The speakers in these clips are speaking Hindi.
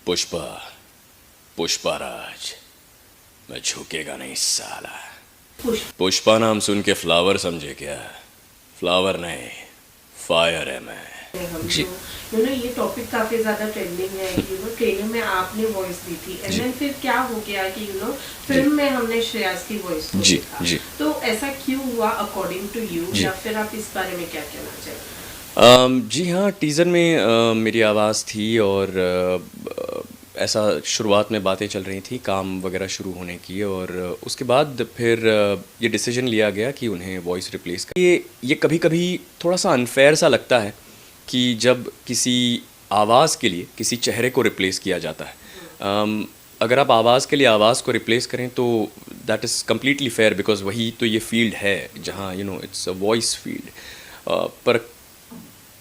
पुष्पा पुष्पाराज, मैं झुकेगा नहीं साला। पुष्पा नाम सुन के फ्लावर समझे क्या? फ्लावर नहीं, फायर है मैं। जी ये टॉपिक काफी ज्यादा ट्रेंडिंग है। ट्रेलर में आपने वॉइस दी थी एंड देन फिर क्या हो गया कि फिल्म में हमने श्रेयास की वॉइस को देखा। जी तो ऐसा क्यों हुआ अकॉर्डिंग टू यू, या फिर आप इस बारे में क्या कहना चाहेंगे? जी हाँ, टीज़र में मेरी आवाज़ थी और ऐसा शुरुआत में बातें चल रही थी काम वगैरह शुरू होने की, और उसके बाद फिर ये डिसीजन लिया गया कि उन्हें वॉइस रिप्लेस कर। ये कभी कभी थोड़ा सा अनफेयर सा लगता है कि जब किसी आवाज़ के लिए किसी चेहरे को रिप्लेस किया जाता है। अगर आप आवाज़ के लिए आवाज़ को रिप्लेस करें तो that is completely fair, because वही तो ये फील्ड है जहाँ इट्स अ वॉइस फील्ड। पर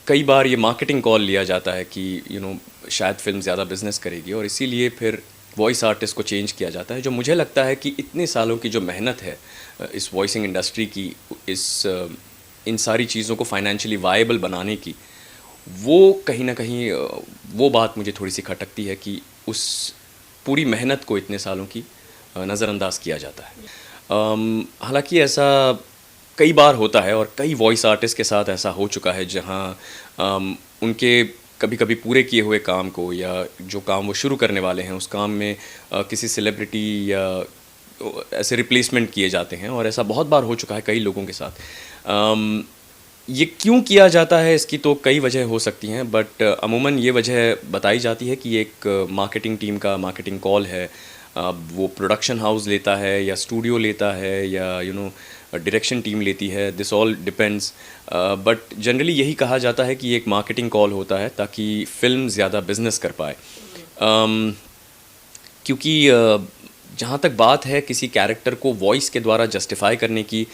कई बार ये मार्केटिंग कॉल लिया जाता है कि शायद फिल्म ज़्यादा बिजनेस करेगी, और इसीलिए फिर वॉइस आर्टिस्ट को चेंज किया जाता है। जो मुझे लगता है कि इतने सालों की जो मेहनत है इस वॉइसिंग इंडस्ट्री की, इन सारी चीज़ों को फाइनेंशियली वायबल बनाने की, वो कहीं ना कहीं वो बात मुझे थोड़ी सी खटकती है कि उस पूरी मेहनत को इतने सालों की नज़रअंदाज किया जाता है। हालांकि ऐसा कई बार होता है और कई वॉइस आर्टिस्ट के साथ ऐसा हो चुका है जहां उनके कभी कभी पूरे किए हुए काम को, या जो काम वो शुरू करने वाले हैं उस काम में किसी सेलिब्रिटी या ऐसे रिप्लेसमेंट किए जाते हैं, और ऐसा बहुत बार हो चुका है कई लोगों के साथ। ये क्यों किया जाता है इसकी तो कई वजह हो सकती हैं, बट अमूमन ये वजह बताई जाती है कि एक मार्केटिंग टीम का मार्केटिंग कॉल है। वो प्रोडक्शन हाउस लेता है या स्टूडियो लेता है या डायरेक्शन टीम लेती है, this all depends. But generally यही कहा जाता है कि एक मार्केटिंग कॉल होता है ताकि फ़िल्म ज़्यादा बिजनेस कर पाए। क्योंकि जहाँ तक बात है किसी कैरेक्टर को वॉइस के द्वारा जस्टिफाई करने की,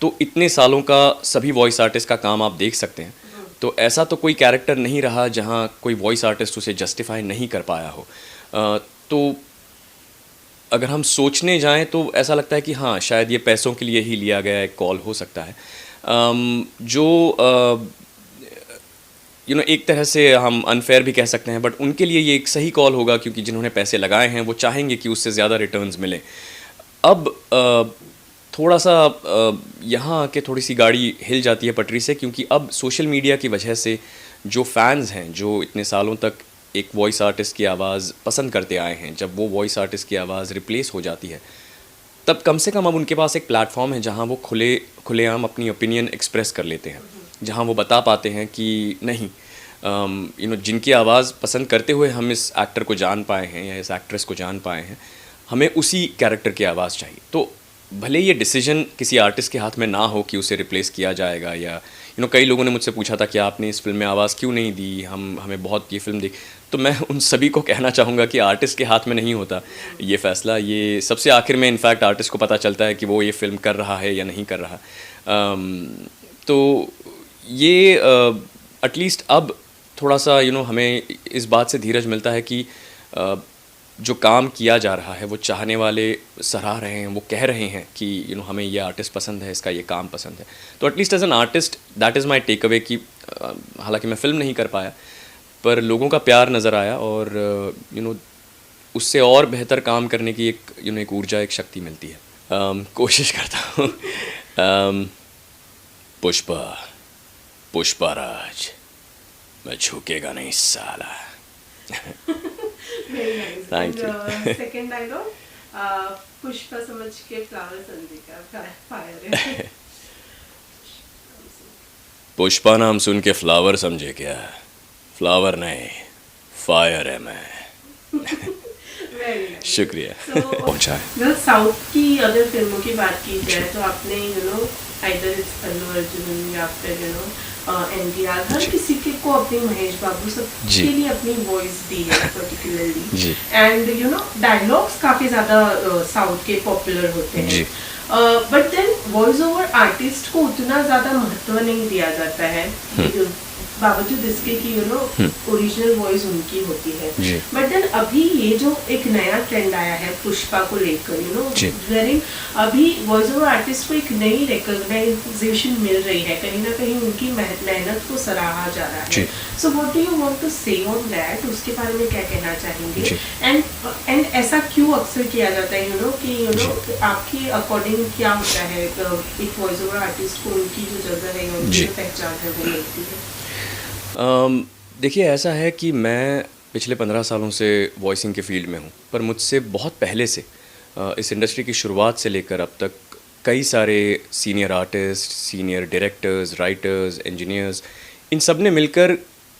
तो इतने सालों का सभी वॉइस आर्टिस्ट का काम आप देख सकते हैं। तो ऐसा तो कोई कैरेक्टर नहीं रहा जहाँ कोई वॉइस आर्टिस्ट उसे जस्टिफाई नहीं कर पाया हो। तो अगर हम सोचने जाएं तो ऐसा लगता है कि हाँ, शायद ये पैसों के लिए ही लिया गया एक कॉल हो सकता है। जो एक तरह से हम अनफेयर भी कह सकते हैं, बट उनके लिए ये एक सही कॉल होगा क्योंकि जिन्होंने पैसे लगाए हैं वो चाहेंगे कि उससे ज़्यादा रिटर्न्स मिलें। अब थोड़ा सा यहाँ आके थोड़ी सी गाड़ी हिल जाती है पटरी से, क्योंकि अब सोशल मीडिया की वजह से जो फैंस हैं, जो इतने सालों तक एक वॉइस आर्टिस्ट की आवाज़ पसंद करते आए हैं, जब वो वॉइस आर्टिस्ट की आवाज़ रिप्लेस हो जाती है, तब कम से कम अब उनके पास एक प्लेटफॉर्म है जहाँ वो खुलेआम अपनी ओपिनियन एक्सप्रेस कर लेते हैं, जहाँ वो बता पाते हैं कि नहीं, जिनकी आवाज़ पसंद करते हुए हम इस एक्टर को जान पाए हैं या इस एक्ट्रेस को जान पाए हैं, हमें उसी कैरेक्टर की आवाज़ चाहिए। तो भले ये डिसीजन किसी आर्टिस्ट के हाथ में ना हो कि उसे रिप्लेस किया जाएगा, या कई लोगों ने मुझसे पूछा था कि आपने इस फिल्म में आवाज़ क्यों नहीं दी, हमें बहुत ये फिल्म देख। तो मैं उन सभी को कहना चाहूँगा कि आर्टिस्ट के हाथ में नहीं होता ये फ़ैसला। ये सबसे आखिर में इनफैक्ट आर्टिस्ट को पता चलता है कि वो ये फ़िल्म कर रहा है या नहीं कर रहा। तो ये एटलीस्ट अब थोड़ा सा हमें इस बात से धीरज मिलता है कि जो काम किया जा रहा है वो चाहने वाले सराह रहे हैं, वो कह रहे हैं कि हमें ये आर्टिस्ट पसंद है, इसका ये काम पसंद है। तो at least as an artist that is my takeaway कि हालांकि मैं फ़िल्म नहीं कर पाया, पर लोगों का प्यार नज़र आया, और उससे और बेहतर काम करने की एक ऊर्जा, एक शक्ति मिलती है। कोशिश करता हूँ। पुष्पा पुष्पाराज, मैं झुकेगा नहीं साला। Thank you. Second dialogue, Pushpa समझ के फ्लावर समझे का फायर है। पुष्पा नाम सुन के फ्लावर समझे क्या? फ्लावर नहीं, फायर है मैं। शुक्रिया। पहुंचा है। साउथ की अगर फिल्मों की बात की जाए तो आपने आइदर इट्स अल्लू अर्जुन या फिर एनटीआर, हर किसी के को अपनी, महेश बाबू सबके लिए अपनी वॉइस दी है पर्टिकुलरली, एंड डायलॉग्स काफी ज्यादा साउथ के पॉपुलर होते हैं, but then voice over artist को उतना ज्यादा महत्व नहीं दिया जाता है बावजूद इसके कि ओरिजिनल वॉइस उनकी होती है। जी। बट देन अभी ये जो एक नया ट्रेंड आया है पुष्पा को लेकर जी। वेरी अभी वॉइस ओवर आर्टिस्ट को एक नई रिकॉग्नाइजेशन मिल रही है, कहीं ना कहीं उनकी मेहनत को सराहा जा रहा है। So what do you want to say on that, उसके बारे में क्या कहना चाहेंगे? एंड ऐसा क्यों अक्सर किया जाता है कि आपकी अकॉर्डिंग क्या होता है एक वॉइस ओवर आर्टिस्ट को उनकी जो जगह है, उनकी जो पहचान है वो मिलती है? देखिए, ऐसा है कि मैं पिछले 15 सालों से वॉइसिंग के फील्ड में हूँ, पर मुझसे बहुत पहले से इस इंडस्ट्री की शुरुआत से लेकर अब तक कई सारे senior artist, senior directors, writers, engineers, इन सब ने मिलकर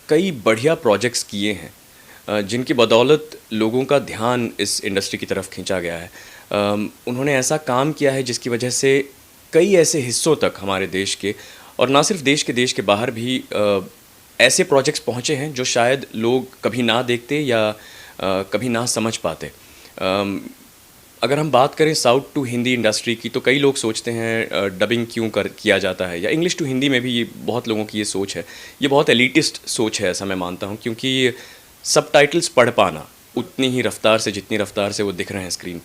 कई बढ़िया प्रोजेक्ट्स किए हैं जिनकी बदौलत लोगों का ध्यान इस इंडस्ट्री की तरफ खींचा गया है। उन्होंने ऐसा काम किया है जिसकी वजह से कई ऐसे हिस्सों तक हमारे देश के, और ना सिर्फ देश के बाहर भी ऐसे प्रोजेक्ट्स पहुँचे हैं जो शायद लोग कभी ना देखते या कभी ना समझ पाते। अगर हम बात करें साउथ टू हिंदी इंडस्ट्री की, तो कई लोग सोचते हैं डबिंग क्यों किया जाता है, या इंग्लिश टू हिंदी में भी ये बहुत लोगों की ये सोच है। ये बहुत एलिटिस्ट सोच है, ऐसा मैं मानता हूँ, क्योंकि सबटाइटल्स पढ़ पाना उतनी ही रफ्तार से जितनी रफ्तार से वो दिख रहे हैं स्क्रीन